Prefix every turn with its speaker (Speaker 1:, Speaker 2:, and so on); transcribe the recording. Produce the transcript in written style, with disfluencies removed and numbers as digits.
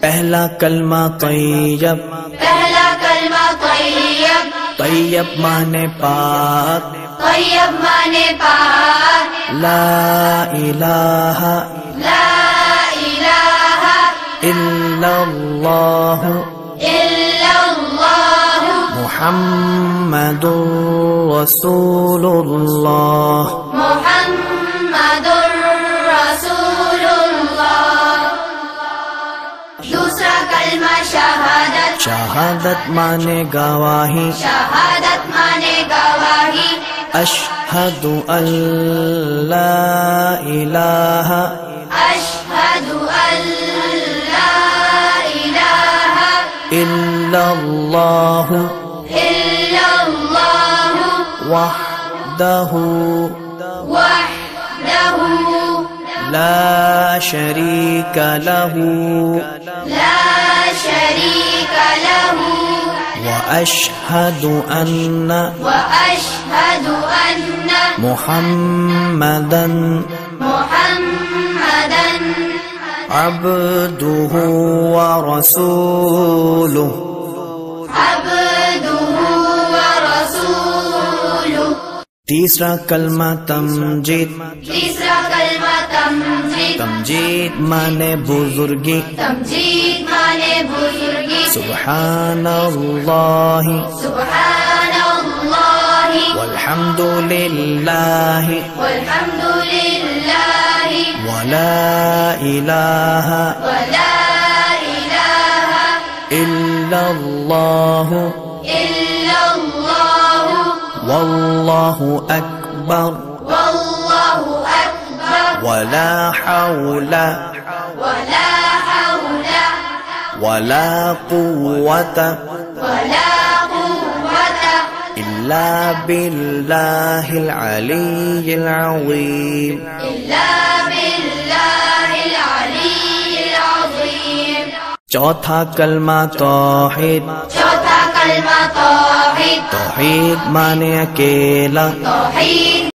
Speaker 1: پہلا کلمہ طیب،
Speaker 2: پہلا کلمہ طیب،
Speaker 1: طیب مانے پاک،
Speaker 2: طیب مانے پاک،
Speaker 1: لا الہ
Speaker 2: لا الہ
Speaker 1: الا اللہ
Speaker 2: الا اللہ
Speaker 1: محمد رسول اللہ۔
Speaker 2: محمد رسول اللہ۔ دوسرا کلمہ شہادت،
Speaker 1: شہادت مانے گواہی،
Speaker 2: شہادت مانے گواہی،
Speaker 1: اشہد ان لا الہ
Speaker 2: اشہد ان لا الہ
Speaker 1: الا اللہ
Speaker 2: الا اللہ
Speaker 1: وحدہ
Speaker 2: وحدہ
Speaker 1: لا شریک لہ
Speaker 2: لا شریک لہ
Speaker 1: واشہد ان
Speaker 2: واشہد ان
Speaker 1: محمدا
Speaker 2: محمدا
Speaker 1: عبدہ ورسولہ۔
Speaker 2: عبدہ ورسولہ۔
Speaker 1: تیسرا کلمہ تمجید،
Speaker 2: تیسرا کلمہ تمجید،
Speaker 1: تمجید مانے بزرگی،
Speaker 2: تمجید مانے بزرگی،
Speaker 1: سبحان اللہ
Speaker 2: سبحان اللہ
Speaker 1: والحمد للہ
Speaker 2: والحمد للہ
Speaker 1: ولا الہ
Speaker 2: ولا الہ
Speaker 1: الا اللہ
Speaker 2: الا اللہ
Speaker 1: واللہ اکبر
Speaker 2: واللہ اکبر
Speaker 1: ولا حول
Speaker 2: ولا حول
Speaker 1: ولا قوة
Speaker 2: ولا قوة
Speaker 1: الا باللہ العلی العظیم۔
Speaker 2: إلا بالله العلي العظيم۔
Speaker 1: چوتھا کلمہ توحید،
Speaker 2: چوتھا کلمہ توحید،
Speaker 1: توحید مانے اکیلا،
Speaker 2: توحید